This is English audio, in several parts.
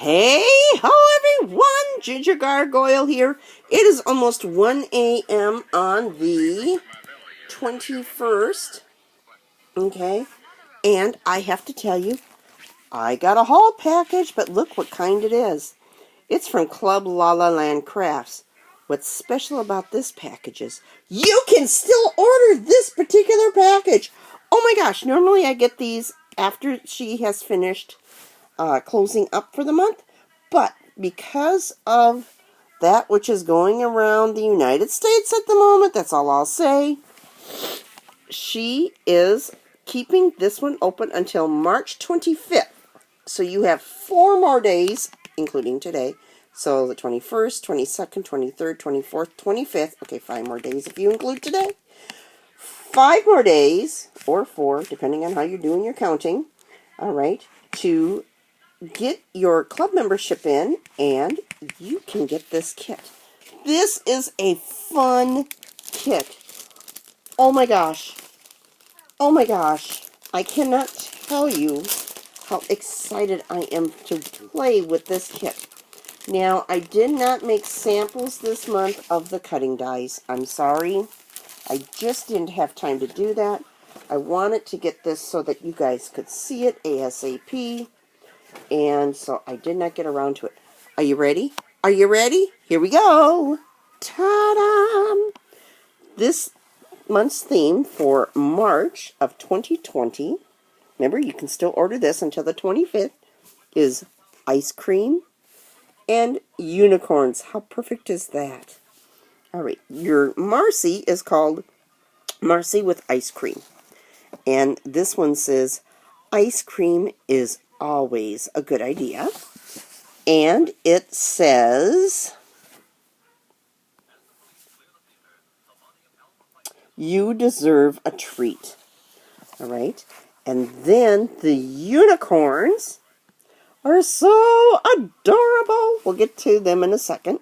Hey ho everyone, Ginger Gargoyle here. It is almost 1 a.m. on the 21st, okay, and I have to tell you, I got a haul package, but look what kind it is. It's from Club La La Land Crafts. What's special about this package is you can still order this particular package. Oh my gosh, normally I get these after she has finished closing up for the month, but because of that which is going around the United States at the moment, that's all I'll say, she is keeping this one open until March 25th. So you have 4 more days, including today. So the 21st, 22nd, 23rd, 24th, 25th. Okay, 5 more days if you include today. 5 more days, or 4, depending on how you're doing your counting, all right, to get your club membership in, and you can get this kit. This is a fun kit. Oh my gosh. Oh my gosh. I cannot tell you how excited I am to play with this kit. Now, I did not make samples this month of the cutting dies. I'm sorry. I just didn't have time to do that. I wanted to get this so that you guys could see it ASAP. And so I did not get around to it. Are you ready? Are you ready? Here we go. Ta-da! This month's theme for March of 2020, remember you can still order this until the 25th, is ice cream and unicorns. How perfect is that? All right, your Marcy is called Marcy with ice cream. And this one says, ice cream is always a good idea. And it says, you deserve a treat. All right. And then the unicorns are so adorable. We'll get to them in a second.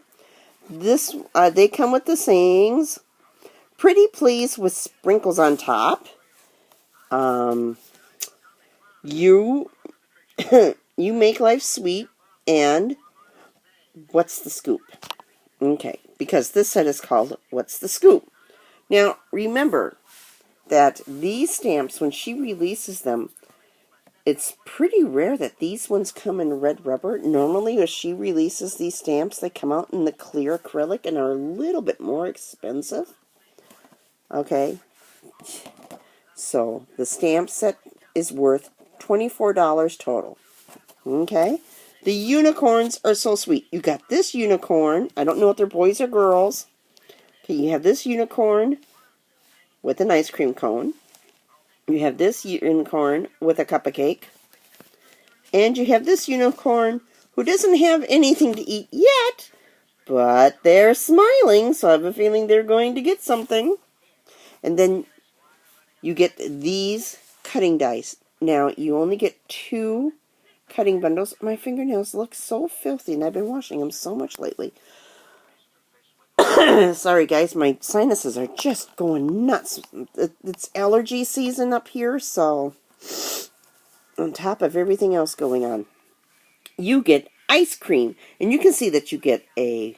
This they come with the sayings, pretty please with sprinkles on top. You you make life sweet, and what's the scoop? Okay, because this set is called What's the Scoop? Now, remember that these stamps, when she releases them, it's pretty rare that these ones come in red rubber. Normally, when she releases these stamps, they come out in the clear acrylic and are a little bit more expensive. Okay, so the stamp set is worth $24 total. Okay, the unicorns are so sweet. You got this unicorn. I don't know if they're boys or girls. Okay, you have this unicorn with an ice cream cone. You have this unicorn with a cup of cake. And you have this unicorn who doesn't have anything to eat yet, but they're smiling, so I have a feeling they're going to get something. And then you get these cutting dice. Now, you only get 2 cutting bundles. My fingernails look so filthy, and I've been washing them so much lately. Sorry, guys, my sinuses are just going nuts. It's allergy season up here, so on top of everything else going on, you get ice cream, and you can see that you get I'm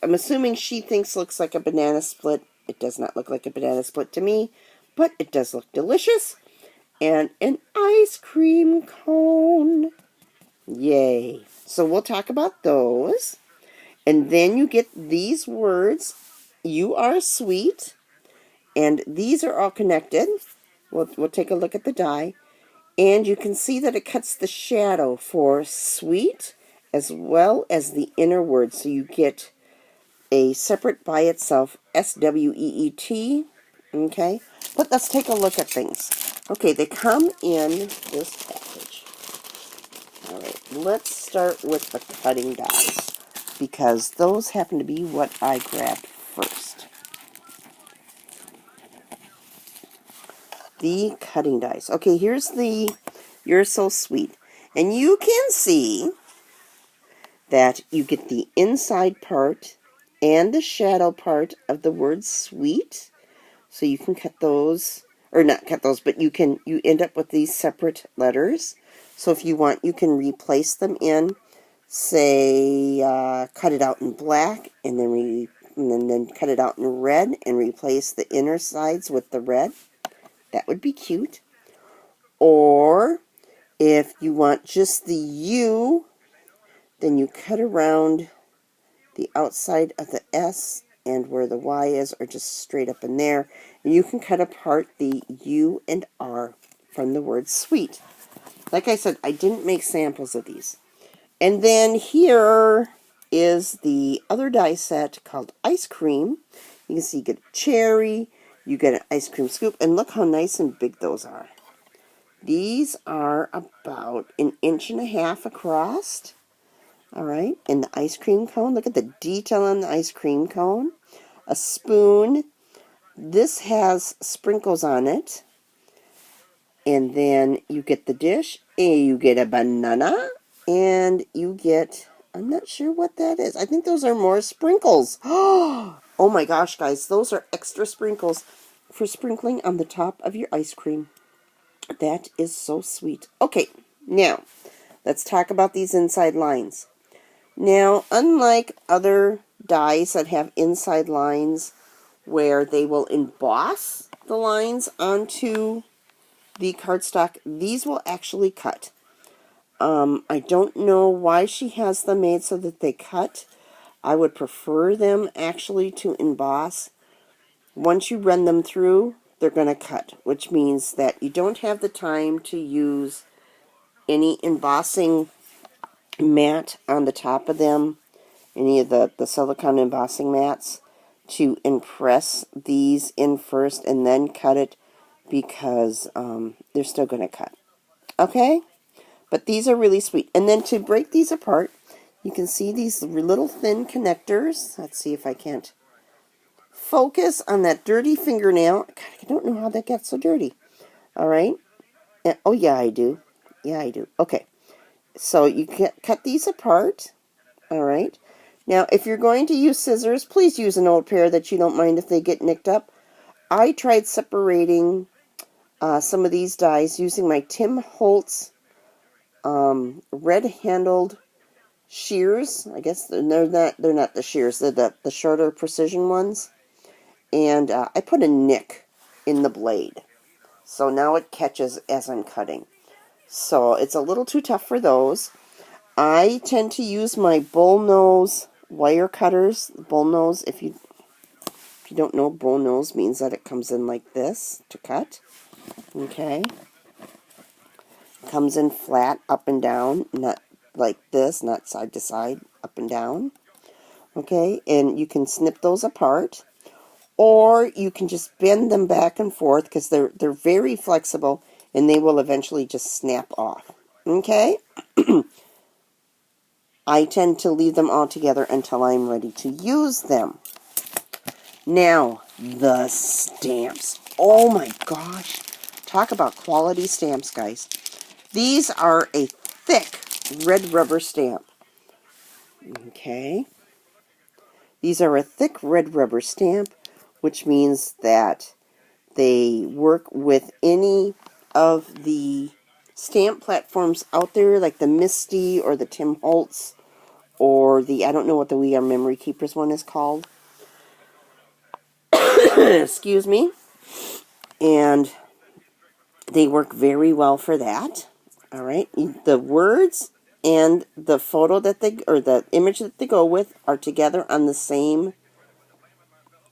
assuming she thinks looks like a banana split. It does not look like a banana split to me, but it does look delicious. And an ice cream cone. Yay. So we'll talk about those. And then you get these words, you are sweet, and these are all connected. We'll take a look at the die, and you can see that it cuts the shadow for sweet as well as the inner word. So you get a separate by itself, SWEET, okay? But let's take a look at things. Okay, they come in this package. All right, let's start with the cutting dies, because those happen to be what I grabbed first. The cutting dice. Okay, here's the You're So Sweet. And you can see that you get the inside part and the shadow part of the word sweet. So you can cut those, or not cut those, but you end up with these separate letters. So if you want, you can replace them in, say, cut it out in black, and then cut it out in red, and replace the inner sides with the red. That would be cute. Or if you want just the U, then you cut around the outside of the S and where the Y is, or just straight up in there. And you can cut apart the U and R from the word sweet. Like I said, I didn't make samples of these. And then here is the other die set called Ice Cream. You can see you get a cherry, you get an ice cream scoop, and look how nice and big those are. These are about 1.5 inches across. All right, and the ice cream cone. Look at the detail on the ice cream cone. A spoon. This has sprinkles on it. And then you get the dish, and you get a banana, and you get, I'm not sure what that is. I think those are more sprinkles. Oh my gosh, guys, those are extra sprinkles for sprinkling on the top of your ice cream. That is so sweet. Okay, now, let's talk about these inside lines. Now, unlike other dies that have inside lines where they will emboss the lines onto the cardstock, these will actually cut. I don't know why she has them made so that they cut. I would prefer them actually to emboss. Once you run them through, they're going to cut, which means that you don't have the time to use any embossing mat on the top of them, any of the silicone embossing mats, to impress these in first and then cut it, because they're still going to cut. Okay? But these are really sweet. And then to break these apart, you can see these little thin connectors. Let's see if I can't focus on that dirty fingernail. God, I don't know how that gets so dirty. All right? And, oh, yeah, I do. Yeah, I do. Okay. So you can cut these apart. All right? Now, if you're going to use scissors, please use an old pair that you don't mind if they get nicked up. I tried separating some of these dies using my Tim Holtz red-handled shears. I guess they're not the shears. They're the shorter precision ones. And I put a nick in the blade, so now it catches as I'm cutting. So it's a little too tough for those. I tend to use my bullnose wire cutters. Bullnose, if you don't know, bullnose means that it comes in like this to cut. Okay. Comes in flat, up and down, not like this, not side to side, up and down. Okay, and you can snip those apart, or you can just bend them back and forth, because they're very flexible, and they will eventually just snap off. Okay? I tend to leave them all together until I'm ready to use them. Now, the stamps. Oh my gosh. Talk about quality stamps, guys. These are a thick red rubber stamp. Okay. These are a thick red rubber stamp, which means that they work with any of the stamp platforms out there, like the Misty or the Tim Holtz, or the, I don't know what the We Are Memory Keepers one is called. Excuse me. And they work very well for that. All right. The words and the photo that they, or the image that they go with, are together on the same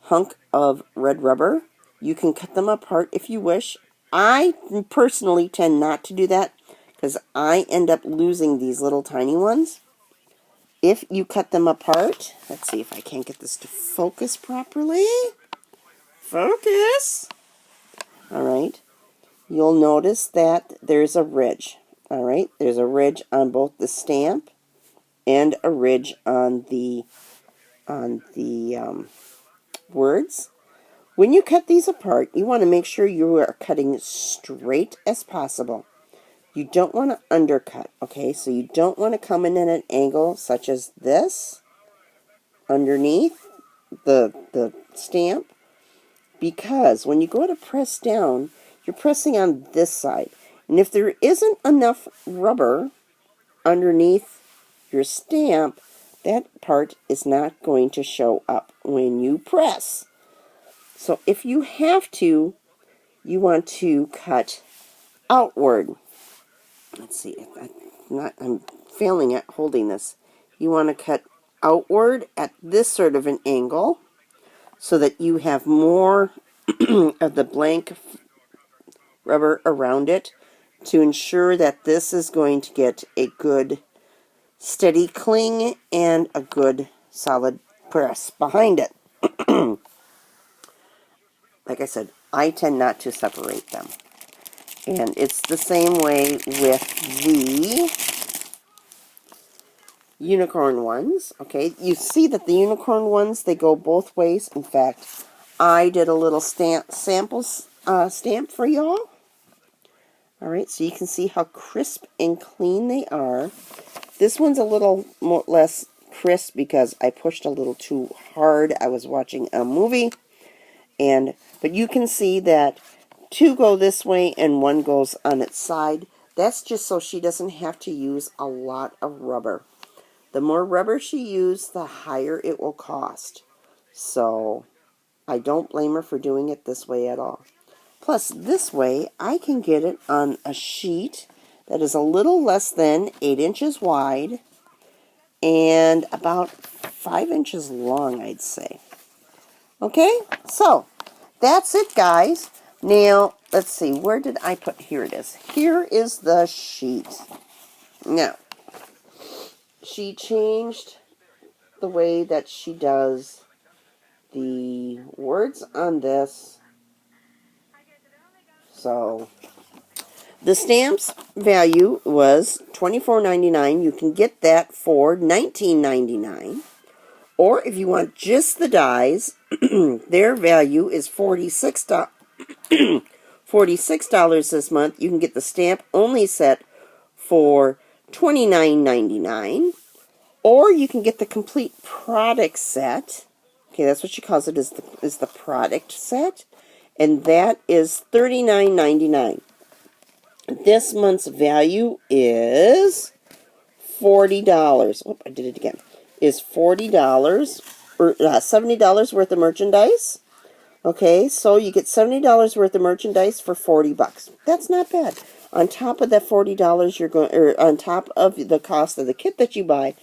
hunk of red rubber. You can cut them apart if you wish. I personally tend not to do that, because I end up losing these little tiny ones. If you cut them apart, let's see if I can't get this to focus properly. Focus! Alright. You'll notice that there's a ridge. Alright, there's a ridge on both the stamp and a ridge on the words. When you cut these apart, you want to make sure you are cutting straight as possible. You don't want to undercut, okay? So you don't want to come in at an angle such as this underneath the stamp, because when you go to press down, you're pressing on this side. And if there isn't enough rubber underneath your stamp, that part is not going to show up when you press. So if you have to, you want to cut outward. Let's see, I'm failing at holding this. You want to cut outward at this sort of an angle so that you have more of the blank rubber around it to ensure that this is going to get a good steady cling and a good solid press behind it. Like I said, I tend not to separate them. And it's the same way with the unicorn ones. Okay, you see that the unicorn ones, they go both ways. In fact, I did a little sample stamp for y'all. Alright, so you can see how crisp and clean they are. This one's a little less crisp because I pushed a little too hard. I was watching a movie. But you can see that two go this way and one goes on its side. That's just so she doesn't have to use a lot of rubber. The more rubber she uses, the higher it will cost. So I don't blame her for doing it this way at all. Plus, this way, I can get it on a sheet that is a little less than 8 inches wide and about 5 inches long, I'd say. Okay, so that's it, guys. Now, let's see, where did I put, here it is. Here is the sheet. Now, she changed the way that she does the words on this. So, the stamp's value was $24.99. You can get that for $19.99. Or if you want just the dies, their value is $46 this month. You can get the stamp only set for $29.99. Or you can get the complete product set. Okay, that's what she calls it, is the product set. And that is $39.99. This month's value is $40. Oh, I did it again. Is $40 or $70 worth of merchandise. Okay, so you get $70 worth of merchandise for $40. That's not bad. On top of that $40, you're going, or on top of the cost of the kit that you buy,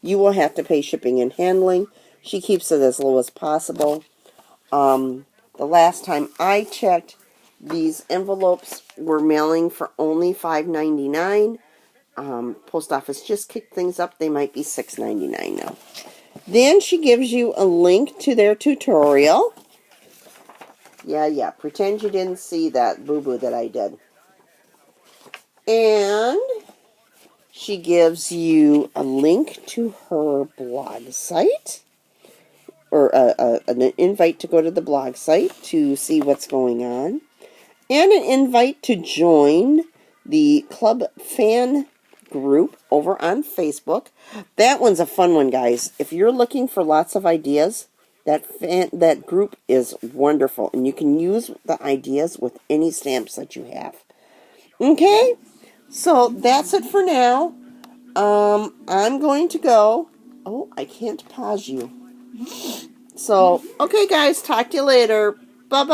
you will have to pay shipping and handling. She keeps it as low as possible. The last time I checked, these envelopes were mailing for only $5.99. Post office just kicked things up. They might be $6.99 now. Then she gives you a link to their tutorial. Yeah. Pretend you didn't see that boo-boo that I did. And she gives you a link to her blog site. Or an invite to go to the blog site to see what's going on. And an invite to join the club fan group over on Facebook. That one's a fun one, guys. If you're looking for lots of ideas, that group is wonderful. And you can use the ideas with any stamps that you have. Okay? So, that's it for now. I'm going to go. Oh, I can't pause you. So, okay, guys. Talk to you later. Bye-bye.